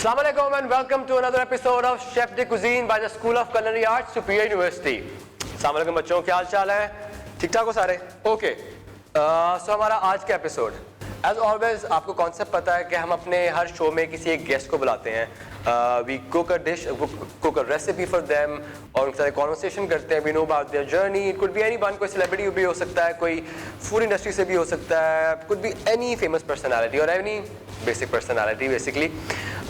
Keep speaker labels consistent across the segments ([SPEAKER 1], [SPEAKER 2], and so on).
[SPEAKER 1] Assalamu alaikum and welcome to another episode of Chef de Cuisine by the School of Culinary Arts, Superior University. Assalamu alaikum बच्चों, क्या हाल चाल है? ठीक ठाक हो सारे? ओके, सो हमारा आज का एपिसोड एज ऑलवेज आपको कॉन्सेप्ट पता है कि हम अपने हर शो में किसी एक गेस्ट को बुलाते हैं. We cook a dish, cook a recipe for them और उनके साथ कॉन्वर्सेशन करते हैं. We know about their journey. It could be anyone, कोई सेलिब्रिटी भी हो सकता है, कोई फूड इंडस्ट्री से भी हो सकता है, could be any famous personality और एनी बेसिक पर्सनैलिटी बेसिकली.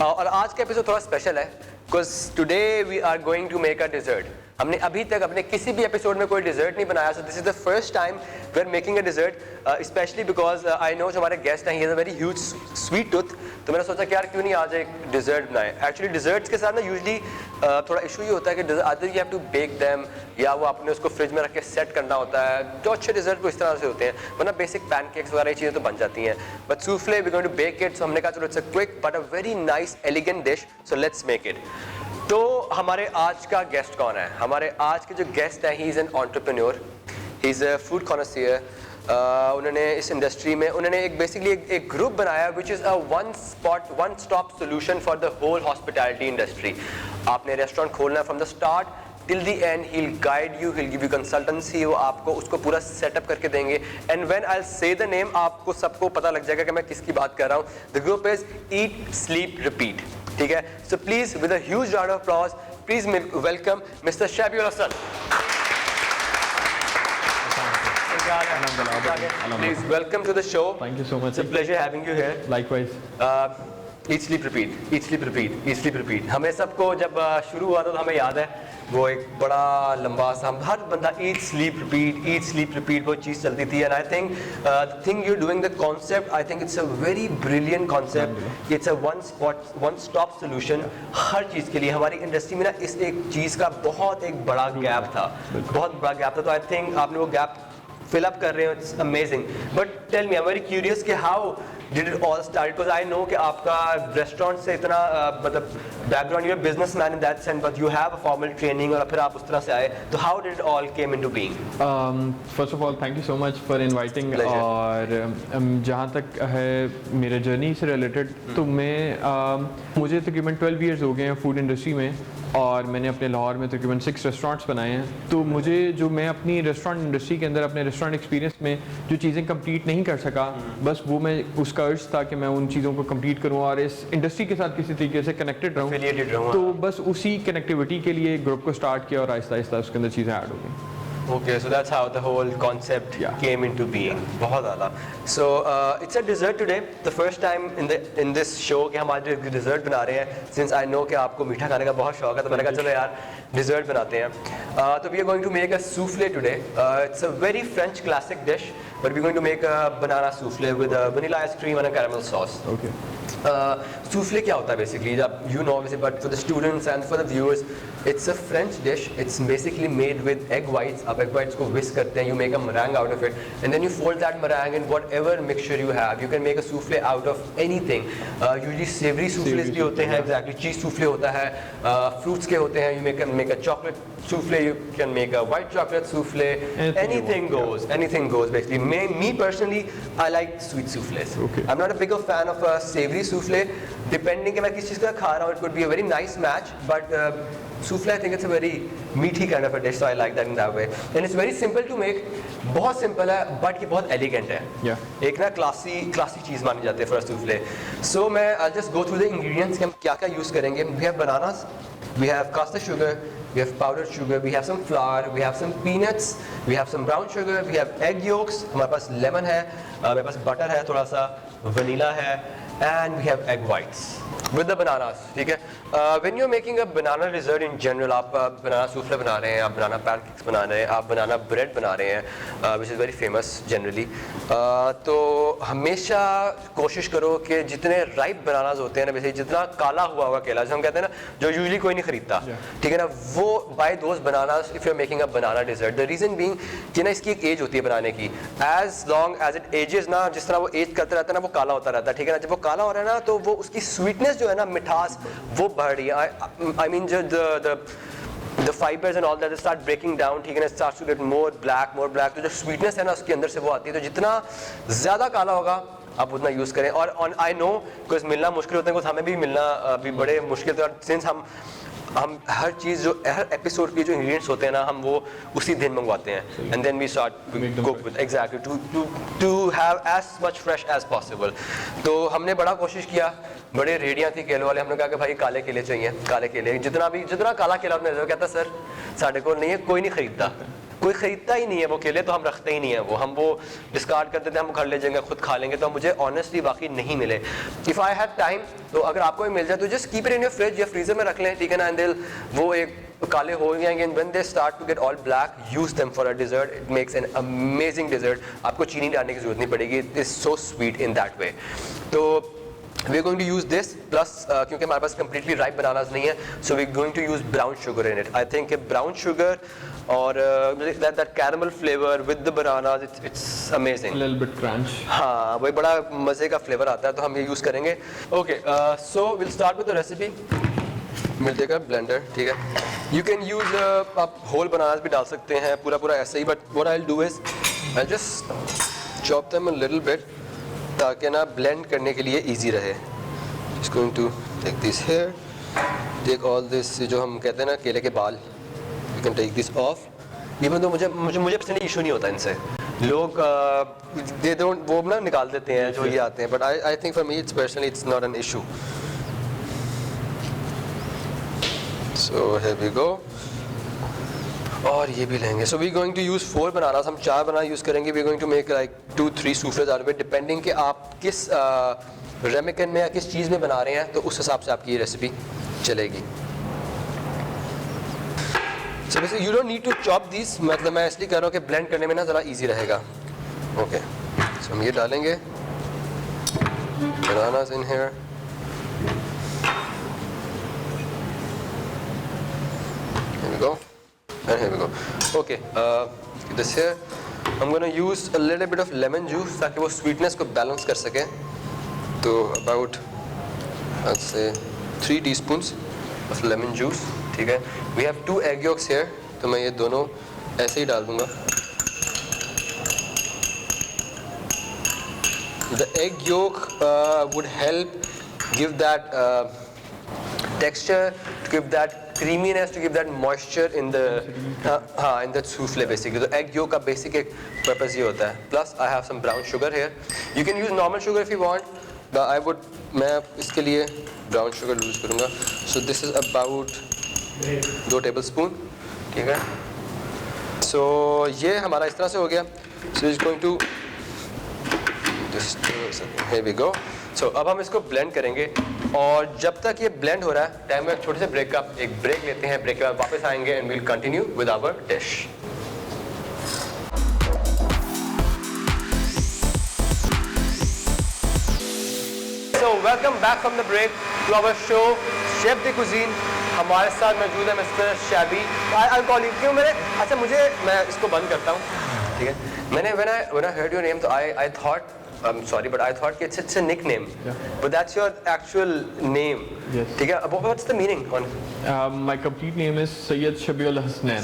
[SPEAKER 1] और आज का एपिसोड थोड़ा स्पेशल है because today we are going to make a dessert. हमने अभी तक अपने किसी भी एपिसोड में कोई डिज़र्ट नहीं बनाया, so this is the first time we are making a dessert, specially because I know जो हमारे गेस्ट हैं, he is a very huge sweet tooth. तो मैंने सोचा कि यार क्यों नहीं आज एक डिज़र्ट बनाए. एक्चुअली डिज़र्ट्स के साथ ना यूजली थोड़ा इशू ये होता है कि other you have to bake them या वो आपने उसको फ्रिज में रख के सेट करना होता है. जो अच्छे डिज़र्ट वो इस तरह से होते हैं, वरना बेसिक पैनकेक्स वगैरह ये चीज़ें तो बन जाती हैं. But soufflé we going to bake it. So हमने कहा चलो it's a quick but a very nice elegant dish, so let's make it. तो हमारे आज का गेस्ट कौन है? हमारे आज के जो गेस्ट है, he is an entrepreneur, he is a food concierge. उन्होंने इस इंडस्ट्री में उन्होंने एक बेसिकली एक ग्रुप बनाया which is a one stop solution for the whole hospitality industry. आपने रेस्टोरेंट खोलना है from the start till the end, he will guide you, he will give you consultancy. वो आपको उसको पूरा सेटअप करके देंगे. And when I will say the name, आपको सबको पता लग जाएगा कि मैं किसकी बात कर रहा हूँ. The group is eat sleep repeat. ठीक है, so please with a huge round of applause please welcome mister Shaibiul Hasan. Please welcome to the show.
[SPEAKER 2] Thank you so much.
[SPEAKER 1] It's a pleasure having you here.
[SPEAKER 2] Likewise.
[SPEAKER 1] Eat sleep repeat, eat sleep repeat, eat sleep repeat. हमें सबको जब शुरू हुआ था तो हमें याद है वो एक बड़ा लंबा सा, हर बंदा eat sleep repeat वो चीज़ चलती थी. And I think the thing you're doing, the concept, I think it's a very brilliant concept. It's a one stop solution हर चीज़ के लिए. हमारी इंडस्ट्री में ना इस एक चीज़ का बहुत एक बड़ा गैप था, बहुत बड़ा गैप था. तो आई थिंक आपने वो गैप fill up कर रहे हो. It's amazing. But tell me, I'm very curious कि how did it all start? Because I know कि आपका रेस्टोरेंट से इतना मतलब background, you're a businessman in that sense, but you have a formal training और फिर आप उस तरह से आए. तो how did it all came into being?
[SPEAKER 2] First of all, thank you so much for inviting. और जहाँ तक है मेरे जर्नी से रिलेटेड, तो मुझे तकरीबन 12 years हो गए हैं फूड इंडस्ट्री में और मैंने अपने लाहौर में तकरीबन 6 रेस्टोरेंट्स बनाए हैं. तो मुझे जो मैं अपनी रेस्टोरेंट इंडस्ट्री के अंदर अपने रेस्टोरेंट एक्सपीरियंस में जो चीज़ें कंप्लीट नहीं कर सका, बस वो मैं उसका अर्ज था कि मैं उन चीज़ों को कंप्लीट करूँ और इस इंडस्ट्री के साथ किसी तरीके से कनेक्टेड रहूँ. तो बस उसी कनेक्टिविटी के लिए ग्रुप को स्टार्ट किया और आहिस्ता आहिस्ता उसके अंदर चीज़ें ऐड हो गई.
[SPEAKER 1] Okay, so that's how the whole concept came into being. बहुत आला. So it's a dessert today. The first time in this show कि हम आज dessert बना रहे हैं. Since I know कि आपको मीठा खाने का बहुत शौक है, तो मैंने कहा चलो यार dessert बनाते हैं. तो we are going to make a souffle today. It's a very French classic dish, but we're going to make a banana souffle with a vanilla ice cream and a caramel sauce.
[SPEAKER 2] Okay.
[SPEAKER 1] Souffle क्या होता है basically, you know obviously, but for the students and for the viewers, it's a French dish. It's basically made with egg whites. आप egg whites को whisk करते हैं, you make a meringue out of it, and then you fold that meringue in whatever mixture you have. You can make a souffle out of anything. Usually savory souffles भी होते हैं, exactly. Cheese souffle होता है, fruits के होते हैं. You make a chocolate souffle. You can make a white chocolate souffle. Anything goes. Anything goes basically. Me personally, I like sweet souffles.
[SPEAKER 2] Okay.
[SPEAKER 1] I'm not a bigger fan of a savory souffle. Depending कि मैं किस चीज़ का खा रहा हूँ, it could be a very nice match. But souffle, I think it's a very meaty kind of a dish, so I like that in that way. And it's very simple to make. बहुत simple है, but ये बहुत elegant है. एक ना classy चीज़ मानी जाती है for a souffle. So I'll just go through the ingredients कि हम क्या यूज़ करेंगे. We have bananas, we have caster sugar, we have powdered sugar, we have some flour, we have some peanuts, we have some brown sugar, we have egg yolks, हमारे पास lemon है, हमारे पास butter है, थोड़ा सा vanilla है, and we have egg whites with the bananas. ठीक है. When you're making a banana dessert in general, आप banana souffle बना रहे हैं, आप banana pancakes बना रहे हैं, आप banana bread बना रहे हैं, which is very famous generally. तो हमेशा कोशिश करो कि जितने ripe bananas होते हैं ना, वैसे जितना काला हुआ केला जो हम कहते हैं ना, जो usually कोई नहीं खरीदता, ठीक है ना, वो buy those bananas if you're making a banana dessert. The reason being कि ना इसकी एक एज होती है बनाने की. As long as it ages ना, जिस तरह वो एज करते रहता है ना, वो काला होता रहता है. ठीक है ना, जब वो काला हो रहा है ना, तो वो उसकी sweetness जो है ना, मिठास वो बढ़ रही है. I mean जो the fibers and all that start breaking down, ठीक है ना, it starts to get more black. तो जो sweetness है ना उसके अंदर से वो आती है. तो जितना ज़्यादा काला होगा आप उतना यूज़ करें। और ऑन आई नो बिकॉज मिलना मुश्किल होता है, कुछ हमें भी मिलना अभी बड़े मुश्किल थे, और सिंस हम हर चीज़ जो हर एपिसोड के जो इंग्रेडिएंट्स होते हैं ना, हम वो उसी दिन मंगवाते हैं, and then we start cook with exactly to have as much fresh as possible. तो हमने बड़ा कोशिश किया, बड़े रेडियाँ थी केले वाले, हमने कहा कि भाई काले केले चाहिए, काले केले, जितना काला केला आपने कहता सर साढ़े को नहीं है, कोई नहीं खरीदता, कोई खरीदता ही नहीं है वो केले, तो हम रखते ही नहीं है वो, हम वो डिस्कार्ड कर देते हैं, हम घर ले जाएंगे खुद खा लेंगे। तो मुझे ऑनेस्टली वाकई नहीं मिले। इफ़ आई हैव टाइम, तो अगर आपको भी मिल जाए तो just keep it in your fridge या फ्रीजर में रख लें, ठीक है ना, एंड वो एक काले हो जाएंगे, and when they start to get all black, use them for a dessert, it makes an amazing dessert. आपको चीनी डालने की जरूरत नहीं पड़ेगी, it is so sweet in that way. तो we are going to use this plus क्योंकि हमारे पास completely ripe bananas नहीं है, so we are going to use brown sugar in it. I think brown sugar और that caramel flavor with the bananas, it's amazing.
[SPEAKER 2] A little bit crunch.
[SPEAKER 1] हाँ, वही बड़ा मज़े का फ्लेवर आता है, तो हम ये यूज़ करेंगे। Okay, so we'll start with the recipe. मिल जाएगा ब्लेंडर, ठीक है। You can use आप whole bananas भी डाल सकते हैं, पूरा ऐसे ही, but what I'll do is I'll just chop them a little bit, ताकि ना ब्लेंड करने के लिए इजी रहे। Just going to take this here, take all this, जो हम कहते हैं ना केले के बाल, you can take this off। Even though मुझे पर्सनली इशू नहीं होता इनसे, लोग they don't वो ना निकाल देते हैं जो ये आते हैं, but I think for me it's personally it's not an issue। So here we go, और ये भी लेंगे। So we're going to use 4 bananas, हम 4 बनाना यूज़ करेंगे। we're going to make like 2-3 सूफलेस out of it, depending कि आप किस रेमिकन में या किस चीज़ में बना रहे हैं, तो उस हिसाब से आपकी ये रेसिपी चलेगी। So basically you don't need to chop these, मतलब मैं इसलिए कह रहा हूँ कि ब्लेंड करने में ना ज़रा ईजी रहेगा। ओके, so हम ये डालेंगे bananas in here, here we go. And here we go. Okay, this here I'm going to use a little bit of lemon juice ताकि वो sweetness को balance कर सके। तो about I'll say 3 teaspoons of lemon juice, ठीक है। We have 2 egg yolks here, तो मैं ये दोनों ऐसे ही डाल दूँगा। The egg yolk would help give that texture, to give that creaminess, to give that moisture in the in the souffle basically। तो egg yolk का basic एक purpose ये होता है। Plus I have some brown sugar here, you can use normal sugar if you want, but मैं इसके लिए brown sugar use करूँगा। So this is about 2 tablespoon, ठीक है। So ये हमारा इस तरह से हो गया। So it's going to just here we go। So अब हम इसको ब्लेंड करेंगे, और जब तक ये ब्लेंड हो रहा है टाइम में एक छोटे से ब्रेक का एक ब्रेक लेते हैं। ब्रेक के बाद वापस आएंगे and will continue with our dish. So welcome back from the break to our show chef the cuisine. हमारे साथ मौजूद है mister Shaibi. I call you क्यों मेरे, अच्छा मैं इसको बंद करता हूँ, ठीक है। मैंने when I heard your name, तो I thought I'm sorry, but I thought it's a nickname, but that's your actual name.
[SPEAKER 2] Yes.
[SPEAKER 1] ठीक है। What's the meaning on?
[SPEAKER 2] My complete name is Sayyid Shabi Ul Hasnain.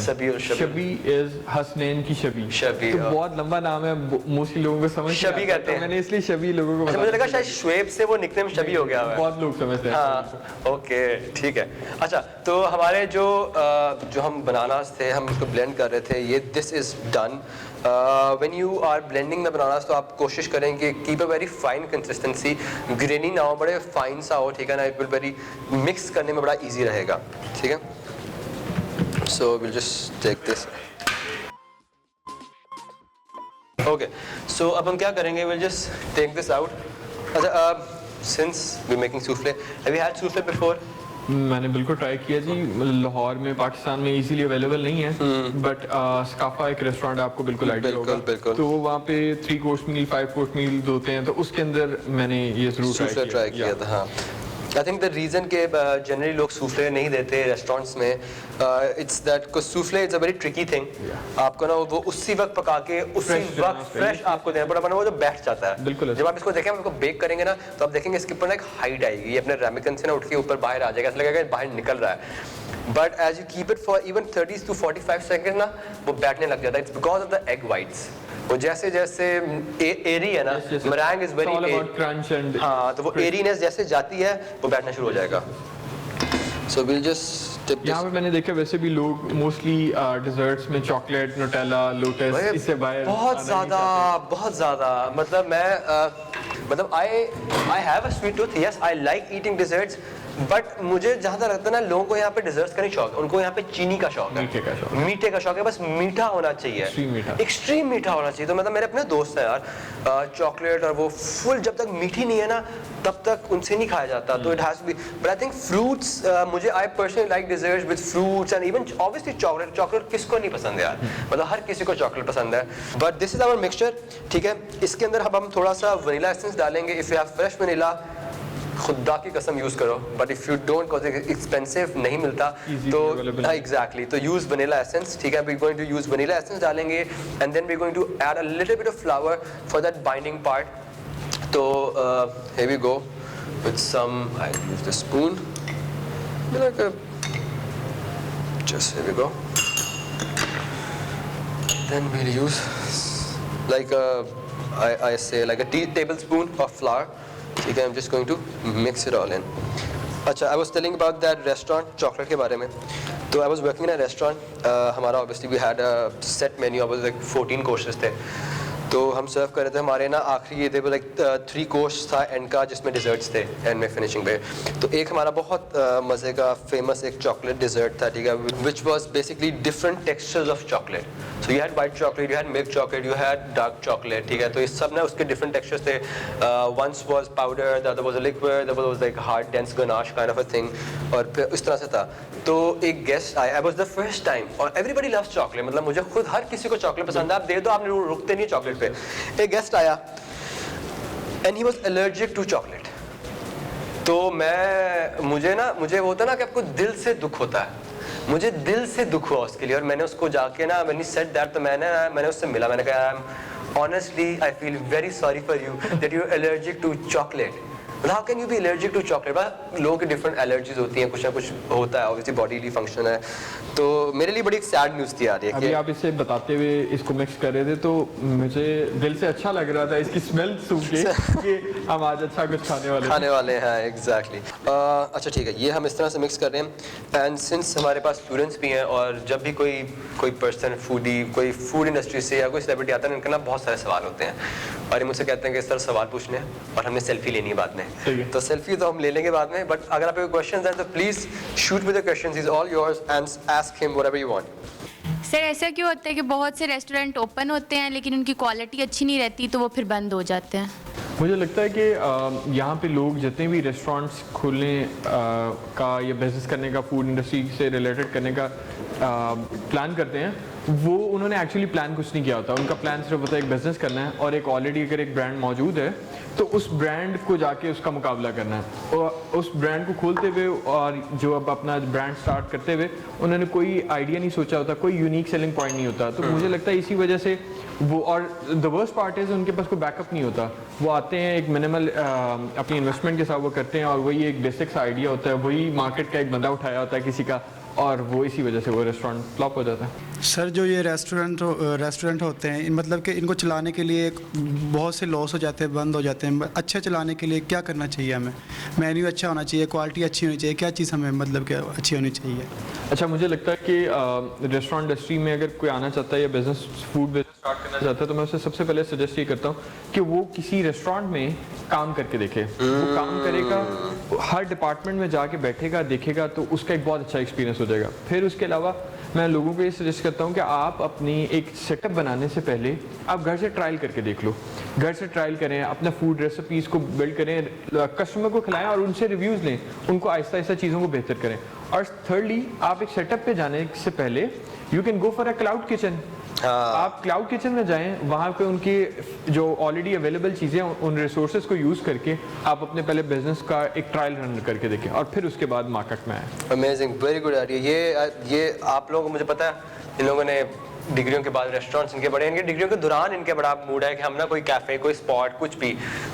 [SPEAKER 2] Shabi is Hasnain की शबी।
[SPEAKER 1] शबी,
[SPEAKER 2] तो बहुत लंबा नाम है, mostly लोगों को समझ
[SPEAKER 1] शबी कहते हैं,
[SPEAKER 2] मैंने इसलिए शबी लोगों को
[SPEAKER 1] अच्छा, मुझे लगा शायद श्वेब से वो निकनेम शबी हो गया है।
[SPEAKER 2] बहुत लोग समझते हैं।
[SPEAKER 1] हाँ, ओके, ठीक है। अच्छा, तो हमारे जो हम बनानास थे, हम उसको ब्लेंड कर रहे थे, ये this is done. When you are blending the bananas, तो आप कोशिश करें कि keep a very fine consistency, grainy ना हो, बड़े फाइन सा हो, ठीक है ना। इट विल वेरी मिक्स करने में बड़ा इजी रहेगा, ठीक है। So will just take this. Okay, so अब हम क्या करेंगे, will just take this out. अच्छा, since we making soufflé, have you had soufflé before?
[SPEAKER 2] मैंने बिल्कुल ट्राई किया जी। लाहौर में, पाकिस्तान में इजीली अवेलेबल नहीं है, बट स्काफा एक रेस्टोरेंट आपको बिल्कुल आइडिया होगा।
[SPEAKER 1] बिल्कुल।
[SPEAKER 2] तो वहाँ पे 3 कोर्स मील 5 कोर्स मील होते हैं, तो उसके अंदर मैंने ये जरूर
[SPEAKER 1] ट्राई किया था। हाँ, आई थिंक द रीज़न के जनरली लोग सूफले नहीं देते रेस्टोरेंट्स में, it's that because souffle is a very tricky thing. आपको ना वो उसी वक्त पका के उसी वक्त फ्रेश आपको देना पड़ा, वो जो बैठ जाता है।
[SPEAKER 2] बिल्कुल।
[SPEAKER 1] जब आप इसको देखें, आप इसको बेक करेंगे ना, तो आप देखेंगे इसके ऊपर ना एक हाइट आएगी, ये अपने रेमिकन से ना उठ के ऊपर बाहर आ जाएगा, ऐसा लगेगा बाहर निकल रहा है। But as you keep it for even 30 to 45 second ना, वो बैठने लग जाता है। It's because of the egg whites. वो जैसे जैसे एरी है ना, meringue is
[SPEAKER 2] It's all
[SPEAKER 1] very
[SPEAKER 2] about crunch and
[SPEAKER 1] हाँ, तो वो एरीनेस जैसे जाती है वो बैठना शुरू हो जाएगा. So we'll just dip this.
[SPEAKER 2] यहाँ पे मैंने देखा वैसे भी लोग मोस्टली डिजर्ट्स में चॉकलेट, न्यूटेला, लोटस इससे बाहर
[SPEAKER 1] बहुत ज़्यादा मतलब मैं मतलब I have a sweet tooth. Yes, I like eating desserts. But मुझे जहाँ तक लगता है ना, लोगों को यहाँ पे डिजर्ट्स का नहीं शौक है, उनको यहाँ पे चीनी का शौक है, मीठे का शौक है, बस मीठा होना चाहिए, एक्सट्रीम मीठा होना चाहिए. तो मतलब मेरे अपने दोस्त हैं यार, चॉकलेट और वो फुल जब तक मीठी नहीं है ना तब तक उनसे नहीं खाया जाता. तो it has to be, but I think fruits, मुझे I personally like desserts with fruits and even obviously chocolate किसको नहीं पसंद है यार, मतलब हर किसी को चॉकलेट पसंद है. But this is our mixture. ठीक है, इसके अंदर हम थोड़ा सा वनीला एसेंस डालेंगे. If you have fresh vanilla, खुदा की कसम यूज करो, but if you don't, because expensive नहीं मिलता, तो एग्जैक्टली तो यूज वनीला एसेंस. ठीक है, we going to use vanilla essence डालेंगे and then we going to add a little bit of flour for that binding part. तो here we go with some, I use the spoon like a, just here we go, then we use like a, I say like a tablespoon of flour. ठीक है, I'm just going to mix it all in. अच्छा, I was telling about that restaurant, chocolate के बारे में. तो I was working in a restaurant. हमारा obviously we had a set menu. I was like 14 courses थे. तो हम सर्व कर रहे थे. हमारे ना आखिरी ये थे वो लाइक 3 कोर्स था एंड का, जिसमें डिजर्ट्स थे एंड में फिनिशिंग पे. तो एक हमारा बहुत मज़े का फेमस एक चॉकलेट डिजर्ट था. ठीक है, which was basically different textures of chocolate. So you had white chocolate, you had milk chocolate, you had dark chocolate. ठीक है, तो ये सब ना उसके डिफरेंट टेक्सचर्स थे. Once was powder, the other was a liquid, the other was like hard dense ganache kind of a thing. और फिर इस तरह से था. तो एक गेस्ट आया, I was the first time, और एवरीबडी लव्स चॉकलेट, मतलब मुझे खुद हर किसी को चॉकलेट पसंद है. आप दे दो, आप रुकते नहीं चॉकलेट पे. एक गेस्ट आया and he was allergic to chocolate. तो मुझे वो होता है ना कि आपको दिल से दुख होता है. मुझे दिल से दुख हुआ उसके लिए, और मैंने उसको जाके ना, व्हेन ही सेड दैट, तो मैंने उससे मिला. मैंने कहा, honestly I feel very sorry for you that you are allergic to chocolate. How can you be allergic to chocolate? लोगों की डिफरेंट एलर्जीज होती हैं, कुछ ना कुछ होता है, ऑब्वियसली बॉडीली फंक्शन है. तो मेरे लिए बड़ी एक सैड न्यूज़ थी यार ये.
[SPEAKER 2] अभी आप इसे बताते हुए इसको मिक्स कर रहे थे तो मुझे दिल से अच्छा लग रहा था इसकी स्मेल सूंघ के कि हम आज अच्छा कुछ खाने वाले
[SPEAKER 1] हैं. एग्जैक्टली. अच्छा ठीक है, ये हम इस तरह से मिक्स कर रहे हैं. एंड सिंस हमारे पास स्टूडेंट्स भी हैं, और जब भी कोई पर्सन फूडी, कोई फूड इंडस्ट्री से या कोई सेलिब्रिटी आता है, उनके ना बहुत सारे सवाल होते हैं, और ये मुझसे कहते हैं कि इस तरह सवाल पूछने हैं और हमने सेल्फी लेनी है बाद में. तो सेल्फी तो हम ले लेंगे बाद में, बट अगर आपके कोई क्वेश्चंस हैं तो please shoot with the questions. Is all yours and ask him whatever you want.
[SPEAKER 3] Sir, ऐसा क्यों होता है कि बहुत से रेस्टोरेंट ओपन होते हैं लेकिन उनकी क्वालिटी अच्छी नहीं रहती, तो वो फिर बंद हो जाते हैं?
[SPEAKER 2] मुझे लगता है कि यहाँ पे लोग जितने भी रेस्टोरेंट्स खोलने का या बिजनेस करने का, फूड इंडस्ट्री से रिलेटेड करने का प्लान करते हैं, वो उन्होंने एक्चुअली प्लान कुछ नहीं किया होता. उनका प्लान सिर्फ होता है एक बिज़नेस करना है, और एक ऑलरेडी अगर एक ब्रांड मौजूद है तो उस ब्रांड को जाके उसका मुकाबला करना है. और उस ब्रांड को खोलते हुए और जो अब अपना ब्रांड स्टार्ट करते हुए उन्होंने कोई आइडिया नहीं सोचा होता, कोई यूनिक सेलिंग पॉइंट नहीं होता. तो मुझे लगता है इसी वजह से वो, और द वर्स्ट पार्ट इज उनके पास कोई बैकअप नहीं होता. वो आते हैं एक मिनिमल अपनी इन्वेस्टमेंट के साथ वो करते हैं, और वही एक बेसिक सा आइडिया होता है, वही मार्केट का एक बंदा उठाया होता है किसी का, और वो इसी वजह से वो रेस्टोरेंट फ्लॉप हो जाता है.
[SPEAKER 4] सर, जो ये रेस्टोरेंट होते हैं, मतलब कि इनको चलाने के लिए बहुत से लॉस हो जाते हैं, बंद हो जाते हैं. अच्छे चलाने के लिए क्या करना चाहिए हमें? मेन्यू अच्छा होना चाहिए, क्वालिटी अच्छी होनी चाहिए, क्या चीज़ हमें मतलब कि अच्छी होनी चाहिए?
[SPEAKER 2] अच्छा, मुझे लगता है कि रेस्टोरेंट इंडस्ट्री में अगर कोई आना चाहता है या बिजनेस, फूड बिजनेस स्टार्ट करना चाहता है, तो मैं उसे सबसे पहले सजेस्ट ये करता हूँ कि वो किसी रेस्टोरेंट में काम करके देखे. वो काम करेगा, हर डिपार्टमेंट में जाके बैठेगा, देखेगा, तो उसका एक बहुत अच्छा एक्सपीरियंस हो जाएगा. फिर उसके अलावा मैं लोगों को ये सजेस्ट करता हूँ कि आप अपनी एक सेटअप बनाने से पहले आप घर से ट्रायल करके देख लो. घर से ट्रायल करें, अपना फूड रेसिपीज़ को बिल्ड करें, कस्टमर को खिलाएं और उनसे रिव्यूज़ लें, उनको आहिस्ता आहिस्ता चीज़ों को बेहतर करें. और थर्डली, आप एक सेटअप पे जाने से पहले you can go for a cloud kitchen. आप क्लाउड किचन में जाएं, वहाँ पे उनकी जो ऑलरेडी अवेलेबल चीज़ें, उन रिसोर्सेज को यूज़ करके आप अपने पहले बिजनेस का एक ट्रायल रन करके देखें, और फिर उसके बाद मार्केट में आए.
[SPEAKER 1] Amazing, very good idea. ये आप लोगों को, मुझे पता है इन लोगों ने डिग्रियों के बाद रेस्टोरेंट्स इनके बड़े, इनके डिग्रियों के दौरान इनके बड़ा मूड है कि हम ना कोई कैफ़े, कोई स्पॉट, कुछ भी।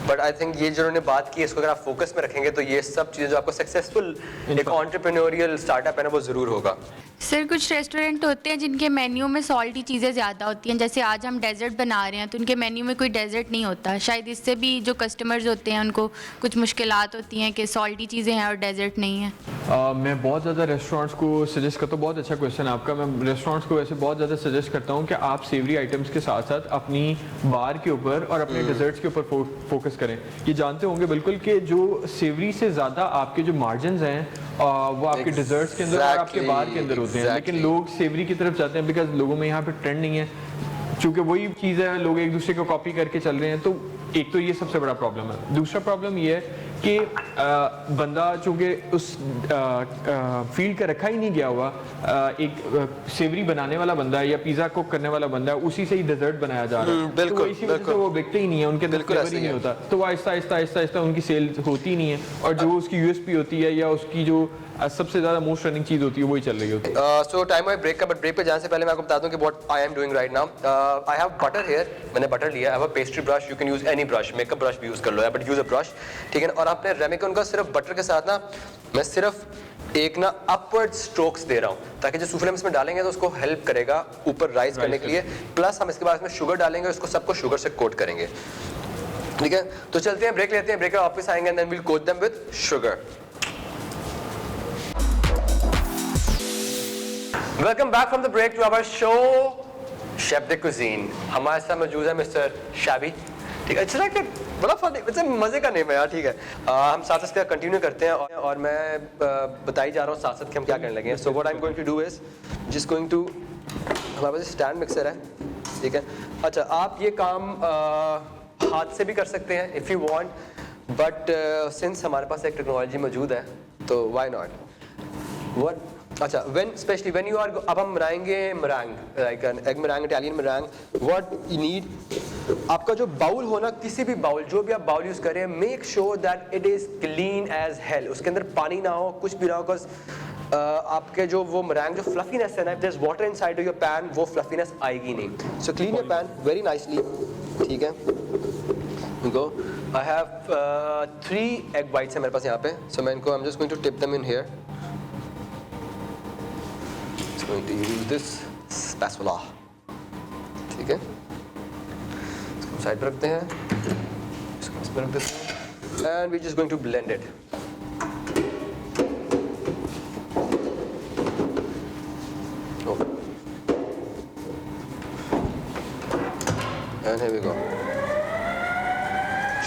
[SPEAKER 1] बट आई थिंक ये जो उन्होंने बात की, इसको अगर आप फोकस में रखेंगे तो ये सब चीज़ें जो आपको सक्सेसफुल एक एंटरप्रेन्योरियल स्टार्टअप है ना, वो ज़रूर होगा।
[SPEAKER 3] सर कुछ रेस्टोरेंट होते हैं जिनके मेन्यू में सॉल्टी चीज़ें ज़्यादा होती हैं, जैसे आज हम डेजर्ट बना रहे हैं तो उनके मेन्यू में कोई डेजर्ट नहीं होता, शायद इससे भी जो कस्टमर्स होते हैं उनको कुछ मुश्किलात होती हैं कि सॉल्टी चीज़ें हैं और डेजर्ट नहीं है।
[SPEAKER 2] मैं बहुत ज़्यादा रेस्टोरेंट्स को सजेस्ट करता हूँ, बहुत अच्छा क्वेश्चन आपका। मैं रेस्टोरेंट्स को वैसे बहुत ज़्यादा सजेस्ट करता हूँ कि आप सेवरी आइटम्स के साथ साथ अपनी बार के ऊपर और अपने डेजर्ट्स के ऊपर फोकस करें। ये जानते होंगे बिल्कुल कि जो सेवरी से ज़्यादा आपके जो मार्जिन हैं वो आपके डेजर्ट्स के अंदर और आपके बार के अंदर होते हैं, लेकिन लोग सेवरी की तरफ जाते हैं बिकॉज लोगों में यहाँ पे ट्रेंड नहीं है, चूँकि वही चीज़ है, लोग एक दूसरे को कॉपी करके चल रहे हैं। तो एक तो ये सबसे बड़ा प्रॉब्लम है। दूसरा प्रॉब्लम ये है कि बंदा चूँकि उस फील्ड का रखा ही नहीं गया हुआ, एक सेवरी बनाने वाला बंदा है या पिज़्ज़ा कुक करने वाला बंदा है, उसी से ही डेजर्ट बनाया जा रहा है।
[SPEAKER 1] बिल्कुल,
[SPEAKER 2] तो इसी वजह से वो बिकते ही नहीं है, उनके अंदर फ्लेवर ही नहीं होता, तो वो आहिस्ता आहिस्ता आहिस्ता आहिस्ता उनकी सेल होती ही नहीं है, और जो उसकी यूएसपी होती है या उसकी जो सबसे ज़्यादा मोस्ट रनिंग चीज़ होती है वही चल रही होती है।
[SPEAKER 1] सो टाइम है ब्रेक का, बट ब्रेक पे जाने से पहले मैं आपको बता दूं कि what I am doing right now. I have butter here, मैंने बटर लिया। I have a pastry brush, you can use any brush, makeup brush भी यूज कर लो, बट यूज अ ब्रश, ठीक है। और आपने रेमिकॉन का सिर्फ बटर के साथ ना, मैं सिर्फ एक ना अपवर्ड स्ट्रोक्स दे रहा हूँ, ताकि जो सूफले हम इसमें डालेंगे तो उसको हेल्प करेगा ऊपर राइज करने के लिए। प्लस हम इसके बाद इसमें शुगर डालेंगे, उसको सबको शुगर से कोट करेंगे, ठीक है। तो चलते हैं, ब्रेक लेते हैं, ब्रेक के वापस आएंगे and then we'll coat them with sugar. Welcome back from the break to our show chef the cuisine. हमारे साथ मौजूद है मिस्टर शाबी, ठीक है। अच्छा, बड़ा फन, मजे का नेम है यार, ठीक है। हम साथ साथ कंटिन्यू करते हैं, और मैं बता ही जा रहा हूँ साथ साथ कि हम क्या करने लगे हैं। So what I am going to do is just going to, हमारे पास स्टैंड मिक्सर है, ठीक है। अच्छा, आप ये काम हाथ से भी कर सकते हैं if you want, but since हमारे पास एक टेक्नोलॉजी मौजूद है तो व्हाई नॉट। व्हाट, अच्छा, स्पेशली व्हेन यू आर, अब हम बनाएंगे Marang, like an egg Marang, Italian Marang. What you need, आपका जो बाउल हो ना, किसी भी बाउल, जो भी आप बाउल यूज करें, make sure that it is clean as hell, उसके अंदर पानी ना हो, कुछ भी ना हो, बिकॉज आपके जो वो मरांग, जो फ्लफीनेस है ना, if there is water inside your pan, वो फ्लफीनेस आएगी नहीं। So clean your pan very nicely, ठीक है। Go, I have 3 egg whites है मेरे पास यहाँ पे, सो मैं इनको, I am just going to tip them in here. Going to use this spatula, ठीक है। इसको साइड पर रखते हैं, इसको इस पर रख देते हैं, and we're just going to blend it. Oh. And here we go.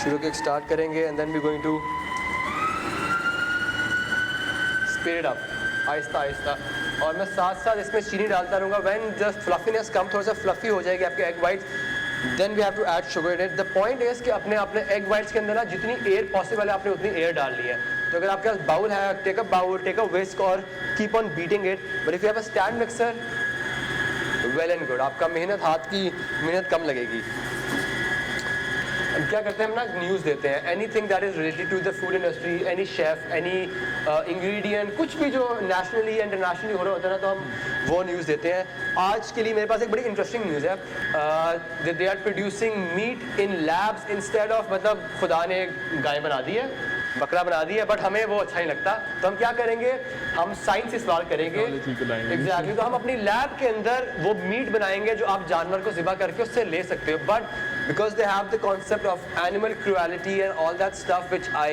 [SPEAKER 1] शुरू के स्टार्ट करेंगे, and then we're going to speed it up, Aahista Aahista. और मैं साथ साथ इसमें चीनी डालता रहूँगा। व्हेन जस्ट फ्लफीनेस कम, थोड़ा सा फ्लफी हो जाएगी आपके egg whites, then we have to add sugar in it. The point is कि अपने एग वाइट्स के अंदर ना जितनी एयर पॉसिबल है आपने उतनी एयर डालनी है। तो अगर आपके पास बाउल है, take a bowl, take a whisk और keep on beating it. But if you have a stand mixer, well and good, आपका हाथ की मेहनत कम लगेगी। क्या करते हैं हम ना, न्यूज़ देते हैं, anything that is related to the food industry, any chef, any ingredient, कुछ भी जो नेशनली इंटरनेशनली हो रहा होता है ना, तो हम वो न्यूज़ देते हैं। आज के लिए मेरे पास एक बड़ी इंटरेस्टिंग न्यूज़ है, they are producing meat in labs instead of, मतलब खुदा ने गाय बना दी है, बकरा बना दी है, बट हमें वो अच्छा नहीं लगता, तो हम क्या करेंगे, हम साइंस इस्तेमाल करेंगे। एग्जैक्टली, तो हम अपनी लैब के अंदर वो मीट बनाएंगे जो आप जानवर को ज़िबा करके उससे ले सकते हो। But because they have the concept of animal cruelty and all that stuff, which I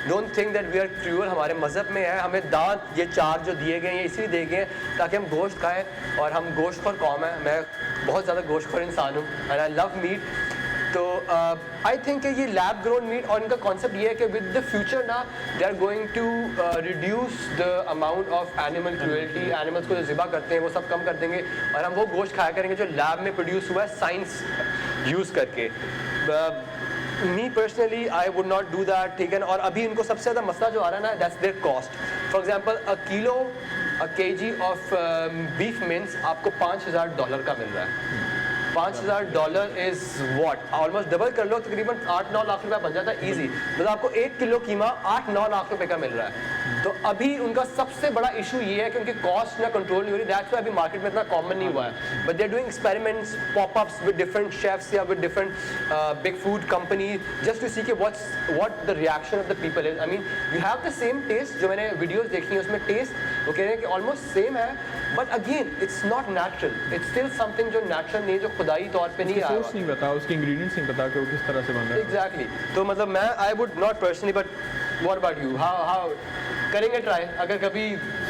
[SPEAKER 1] don't think that we are cruel, हमारे मज़हब में है, हमें दांत ये 4 जो दिए गए हैं इसलिए दिए गए हैं ताकि हम गोश्त खाएं, और हम गोश्तखोर कौम है, मैं बहुत ज़्यादा गोश्तखोर इंसान हूँ, and I love meat। तो आई थिंक कि ये लैब ग्रोन मीट, और इनका कॉन्सेप्ट ये है कि विद द फ्यूचर ना, they are going to reduce the amount of animal cruelty, animals को जो ज़िबा करते हैं वो सब कम कर देंगे, और हम वो गोश्त खाया करेंगे जो लैब में प्रोड्यूस हुआ है साइंस यूज़ करके। Me personally I would not do that, ठीक है। और अभी इनको सबसे ज़्यादा मसला जो आ रहा है ना, that's there cost. For example a KG of beef mince आपको $5,000 का मिल रहा है, $5,000 इज व्हाट, ऑलमोस्ट डबल कर लो, तकरीबन 8-9 लाख रुपया बन जाता है इजी। मतलब आपको 1 किलो कीमा 8-9 लाख रुपए का मिल रहा है। तो अभी उनका सबसे बड़ा इशू ये है कि उनकी कॉस्ट ना कंट्रोल नहीं हो रही, दैट्स व्हाई अभी मार्केट में इतना कॉमन नहीं हुआ है। But they are doing experiments, popups with different chefs या with different big food company just to see के what the reaction of the people is. I mean you have the same taste, जो मैंने videos देखी हैं उसमें test वो कह रहे हैं कि ऑलमोस्ट सेम है, but again it's not natural, it's still something जो नेचुरल नहीं, जो खुदाई तौर पे नहीं आया।
[SPEAKER 2] सोर्स नहीं पता, उसके इंग्रेडिएंट्स नहीं पता कि वो किस तरह से बन रहा है।
[SPEAKER 1] एग्जैक्टली तो मतलब मैं आई would not personally, but what about you, how करेंगे ट्राई? अगर कभी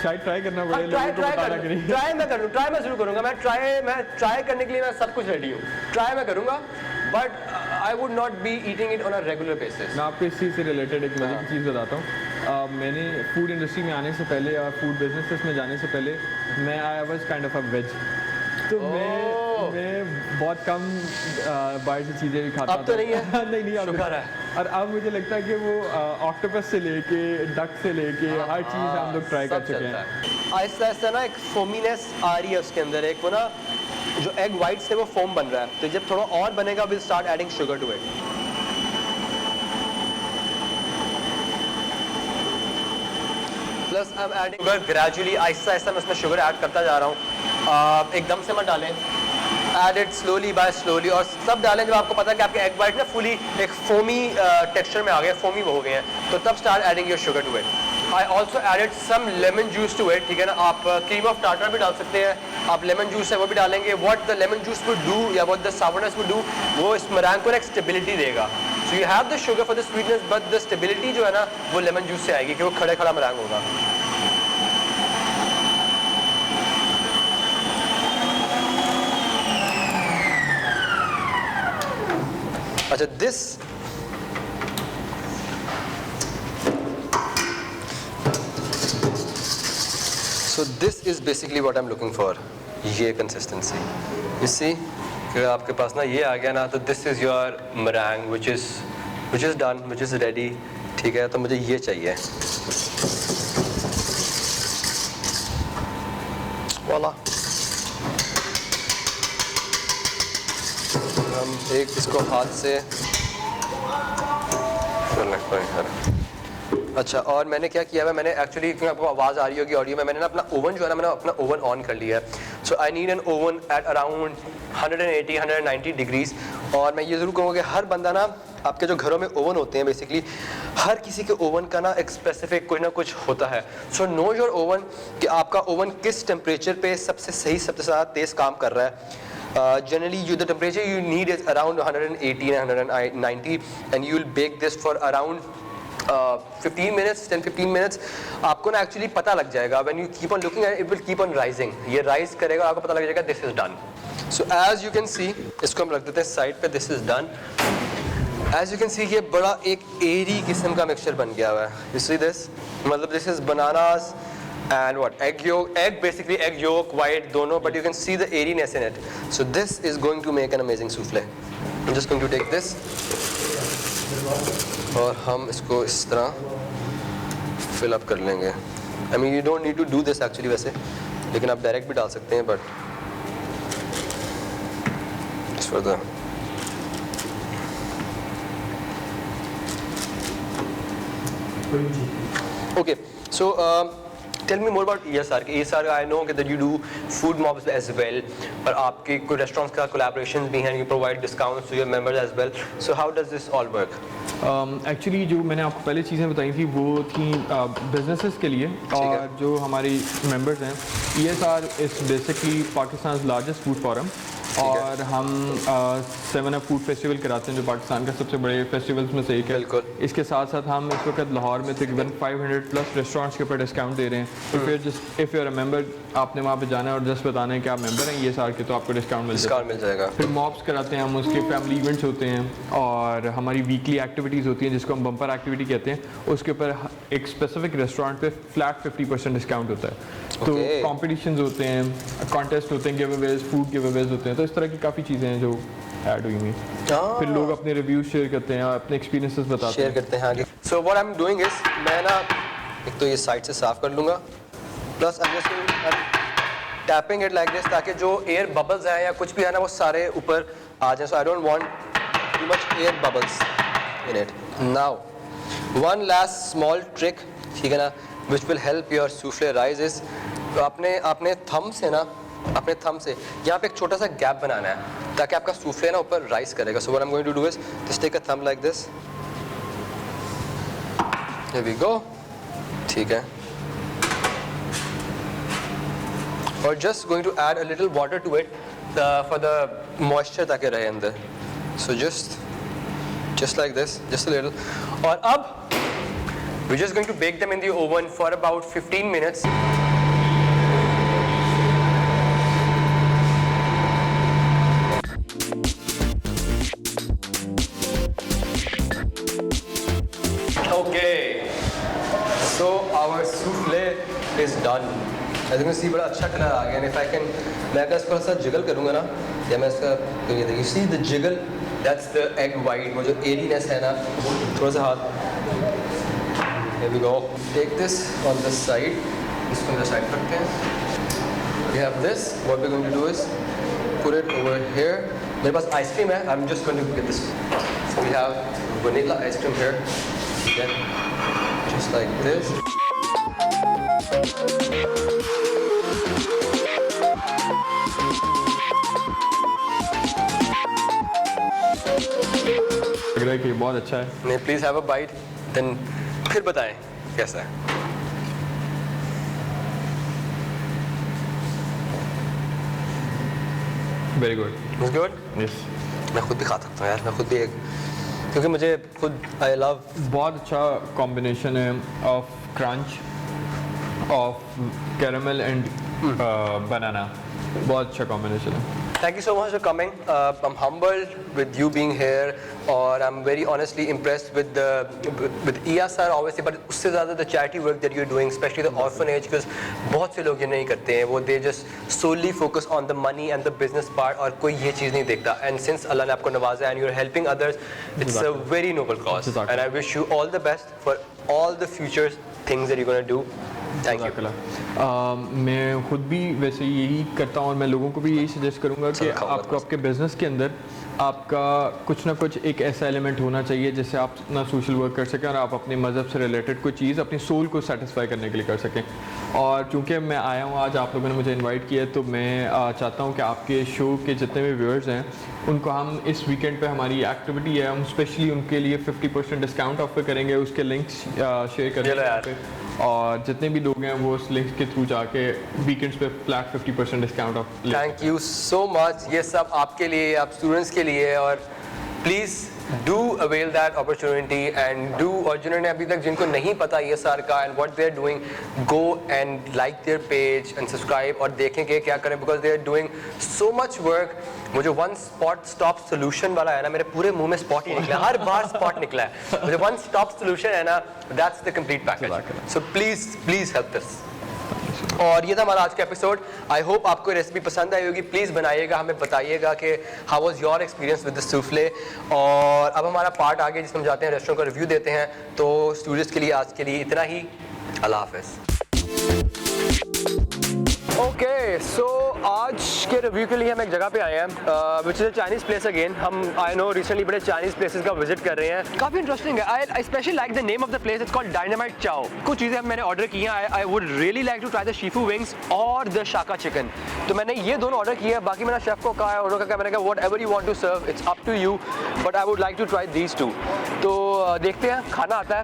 [SPEAKER 2] शायद ट्राई करना पड़े, लोगों को बताना कि नहीं।
[SPEAKER 1] ट्राई मैं करूँ, ट्राई मैं जरूर करूँगा, मैं ट्राई करने के लिए मैं सब कुछ रेडी हूँ, ट्राई मैं करूँगा, but I would not be eating it on a regular basis.
[SPEAKER 2] मैं आपको इस चीज़ से रिलेटेड एक मजे की चीज़ बताता हूँ। मैंने फूड इंडस्ट्री में आने से पहले या फूड बिजनेसेस में जाने से पहले मैं I was kind of a veg, तो मैं बहुत कम बाहर से चीज़ें भी खाता
[SPEAKER 1] अब तो नहीं है?
[SPEAKER 2] नहीं अब
[SPEAKER 1] शुक्र है।
[SPEAKER 2] और अब मुझे लगता है कि वो ऑक्टोपस से लेके डक से लेके हर चीज़ हम लोग ट्राई कर चुके हैं।
[SPEAKER 1] आहिस्ता आहिस्ता ना एक फोमीनेस आ रही है उसके अंदर, एक वो ना जो एग वाइट से वो फोम बन रहा है, तो जब थोड़ा और बनेगा will start adding sugar to it. Plus I am adding sugar gradually, आहिस्ता आहिस्ता मैं उसमें शुगर ऐड करता जा रहा हूँ, एकदम से मत डालें, add it slowly by slowly, और सब डालें जब आपको पता है कि आपके एग वाइट ना फुली एक फोमी टेक्सचर में आ गया, फोमी हो गए हैं, तो तब start adding your sugar to it. I also added some lemon juice to it, ठीक है ना, आप क्रीम ऑफ टार्टर भी डाल सकते हैं, आप लेमन जूस है वो भी डालेंगे। What the lemon juice would do या what the sourness would do, वो इस मरांग को एक स्टेबिलिटी देगा। So you have the sugar for the sweetness, but the stability जो है ना वो लेमन जूस से आएगी कि वो खड़े खड़ा मरांग होगा। अच्छा this so this is basically what I'm looking for, ये consistency। You see कि आपके पास ना ये आ गया ना, तो this is your meringue which is done, which is ready, ठीक है, तो मुझे ये चाहिए, वाला। हम एक इसको हाथ से अच्छा, और मैंने क्या किया है, मैंने एक्चुअली, क्योंकि आपको आवाज़ आ रही होगी ऑडियो में, मैंने ना अपना ओवन जो है ना, मैंने अपना ओवन ऑन कर लिया है। So I need an oven at around 180-190 degrees. और मैं ये ज़रूर कहूँगा कि हर बंदा ना, आपके जो घरों में ओवन होते हैं बेसिकली, हर किसी के ओवन का ना एक स्पेसिफिक कुछ ना कुछ होता है। सो नो योर ओवन कि आपका ओवन किस टेम्परेचर पे सबसे सही, सबसे ज़्यादा तेज़ काम कर रहा है। Generally the temperature you need is around 180 and 190, and you will bake this for around 15 minutes, 10-15 minutes। आपको ना एक्चुअली पता लग जाएगा, when you keep on looking at it, it will keep on rising, ये राइज करेगा, आपको पता लग जाएगा this is done। So as you can see, इसको हम रख देते हैं साइड पे, this is done। As you can see, ये बड़ा एक एरी किस्म का मिक्सचर बन गया हुआ है। You see this, मतलब this is bananas and what, egg yolk, basically egg yolk, white, दोनों, but you can see the airiness in it। So this is going to make an amazing souffle। I'm just going to take this, और हम इसको इस तरह fill up कर लेंगे। I mean you don't need to do this actually वैसे, लेकिन आप डायरेक्ट भी डाल सकते हैं, but just for the okay। So tell me more about ESR। ESR I know that you do food mobs as well, और आपके कोई restaurants का collaborations भी हैं, you provide discounts to your members as well। So how does this all work?
[SPEAKER 2] Actually जो मैंने आपको पहले चीज़ें बताई थी वो थी बिजनेसेस के लिए, और जो हमारी मेंबर्स हैं, ESR is basically Pakistan largest food forum, और हम 7 फूड फेस्टिवल कराते हैं जो पाकिस्तान का सबसे बड़े फेस्टिवल्स में से एक है। इसके साथ साथ हम इस वक्त लाहौर में तकरीबन 500+ रेस्टोरेंट्स के ऊपर डिस्काउंट दे रहे हैं। तो फिर just if you are a member, आपने वहाँ पे जाना है और जस्ट बताना है कि आप मेंबर हैं ESR के, तो आपको डिस्काउंट मिल जाएगा। फिर मॉब्स कराते हैं हम, उसके फैमिली इवेंट्स होते हैं, और हमारी वीकली एक्टिविटीज़ होती हैं जिसको हम बम्पर एक्टिविटी कहते हैं। उसके ऊपर एक स्पेसिफिक रेस्टोरेंट पे फ्लैट 50% डिस्काउंट होता है। तो कॉम्पिटिशन्स होते हैं, कॉन्टेस्ट होते हैं, give Awez, food give Awez होते हैं, तो इस तरह की काफ़ी चीज़ें हैं जो ऐड हुई हैं। फिर लोग अपने रिव्यूज शेयर करते हैं, अपने एक्सपीरियंसेस बताते हैं,
[SPEAKER 1] शेयर करते हैं आगे। सो what I am doing is, मैं ना एक तो ये साइड से साफ कर लूँगा, plus tapping it like this ताकि जो एयर बबल्स हैं या कुछ भी है ना वो सारे ऊपर आ जाए. So I don't want too much air bubbles in it. Now one last small trick, ठीक है ना, which will help your soufflé rise is अपने थंब से ना, अपने थंब से यहाँ पे एक छोटा सा गैप बनाना है ताकि आपका सूफले ना ऊपर राइज करेगा. So what I am going to do is just take a thumb like this. Here we go. ठीक है. और just going to add a little water to it for the moisture ताकि रहे अंदर. सो just like this, just a little. और अब we're just going to bake them in the oven for about 15 minutes. Okay, so our souffle is done. As you can see बड़ा अच्छा colour आ गया. And if I can, मैं अगर इसको थोड़ा सा जिगल करूँगा ना, या मैं इसका तो ये देखिए, see the jiggle, that's the egg white. वो जो airiness है ना, थोड़ा सा हाथ. Here we go. Take this on this side. इसको इधर साइड रखते हैं. We have this. What we're going to do is put it over here. मेरे पास आइसक्रीम है. I'm just going to get this. So we have vanilla ice cream here. Again, just like this.
[SPEAKER 2] लग रहा है कि ये बहुत अच्छा है.
[SPEAKER 1] नहीं, please have a bite, then फिर बताएं कैसा है.
[SPEAKER 2] Very good.
[SPEAKER 1] It's good.
[SPEAKER 2] Yes.
[SPEAKER 1] मैं खुद भी खा सकता हूँ यार. मैं खुद भी एक, क्योंकि मुझे खुद आई लव.
[SPEAKER 2] बहुत अच्छा कॉम्बिनेशन है of crunch, of caramel and banana. बहुत अच्छा कॉम्बिनेशन है.
[SPEAKER 1] Thank you so much for coming. I'm humbled with you being here, और I'm very honestly impressed with Iya sir obviously, but उससे ज़्यादा the charity work that you're doing, especially the orphanage, because बहुत से लोग ये नहीं करते हैं. वो they just solely focus on the money and the business part, और कोई ये चीज़ नहीं देखता. And since अल्लाह ने आपको नवाजा and you're helping others, it's a very noble cause. And I wish you all the best for all the future things that you're going to do. Thank you.
[SPEAKER 2] मैं खुद भी वैसे यही करता हूँ और मैं लोगों को भी यही सजेस्ट करूँगा कि आपको आपके बिजनेस के अंदर आपका कुछ ना कुछ एक ऐसा एलिमेंट होना चाहिए जिससे आप अपना सोशल वर्क कर सकें और आप अपने मज़हब से रिलेटेड कोई चीज़ अपनी सोल को सेटिस्फाई करने के लिए कर सकें. और चूँकि मैं आया हूँ आज, आप लोगों ने मुझे इनवाइट किया, तो मैं चाहता हूँ कि आपके शो के जितने भी व्यूअर्स हैं उनको हम इस वीकेंड पे हमारी एक्टिविटी है, हम स्पेशली उनके लिए 50% डिस्काउंट ऑफर करेंगे. उसके लिंक्स शेयर करेंगे और जितने भी लोग हैं वो उस लिंक के थ्रू जाके वीकेंड्स पे flat 50% discount of.
[SPEAKER 1] Thank you so much. ये सब आपके लिए, आप स्टूडेंट्स के लिए. और please do avail that opportunity and do. और जिन्होंने अभी तक, जिनको नहीं पता ये सर का and what they are doing, go and like their page and subscribe और देखें कि क्या करें, because they are doing so much work. वो जो वन स्पॉट स्टॉप सोल्यूशन वाला है ना, मेरे पूरे मुंह में स्पॉट ही निकला, हर बार स्पॉट निकला है. वो जो वन स्टॉप सोल्यूशन है ना, that's the complete package. So please help this. और ये था हमारा आज का एपिसोड. आई होप आपको रेसिपी पसंद आई होगी. प्लीज़ बनाइएगा, हमें बताइएगा कि how was your experience with the souffle. और अब हमारा पार्ट आ गया जिसमें हम जाते हैं रेस्टोरेंट का रिव्यू देते हैं. तो स्टूडेंट्स के लिए आज के लिए इतना ही. अल्लाह हाफ़िज़. ओके, सो आज के रिव्यू के लिए हम एक जगह पे आए हैं which is a Chinese place again. हम आई नो रिसेंटली बड़े चाइनीज़ प्लेसेस का विजिट कर रहे हैं. काफ़ी इंटरेस्टिंग है. I specially like the name of the place. It's called Dynamite Chao. कुछ चीज़ें मैंने ऑर्डर की हैं. I would really like to try the shifu wings और द शाका चिकन. तो मैंने ये दोनों ऑर्डर किए हैं. बाकी मैंने शेफ़ को कहा है, ऑर्डर करके मैंने कहा whatever you want to serve, it's up to you, but I would like to try these two. तो देखते हैं, खाना आता है.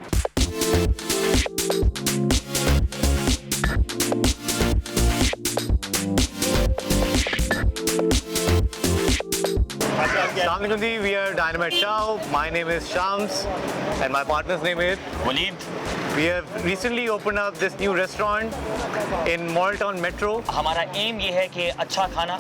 [SPEAKER 5] Assalamualaikum, we are Dynamite Chow. My name is Shams and my partner's name is
[SPEAKER 6] Waleed.
[SPEAKER 5] We have recently opened up this new restaurant in Mall Town Metro.
[SPEAKER 6] हमारा M ये है कि अच्छा खाना,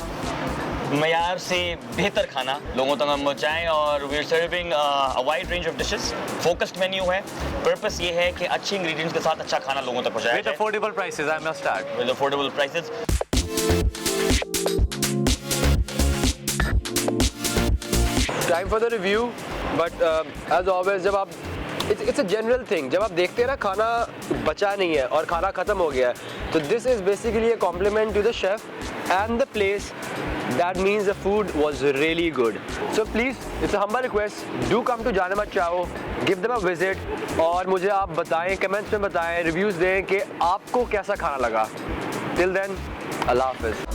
[SPEAKER 6] मयार से बेहतर खाना लोगों तक हम पहुँचाएँ. और we are serving a wide range of dishes. Focused menu है. पर्पस ये है कि अच्छे इंग्रेडिएंट्स के साथ अच्छा खाना लोगों तक पहुँचाया
[SPEAKER 5] With affordable prices, I must add.
[SPEAKER 6] With affordable prices.
[SPEAKER 1] Time for the review. But as always जब आप इट्स अ जनरल थिंग। जब आप देखते हैं ना खाना बचा नहीं है और खाना खत्म हो गया है, तो this is basically a compliment to the chef and the place. That means the food was really good. So please, it's a humble request. Do come to जाने मत चाहो, give them a visit और मुझे आप बताएं, comments में बताएं, reviews दें कि आपको कैसा खाना लगा। Till then, अल्लाह हाफ़िज़।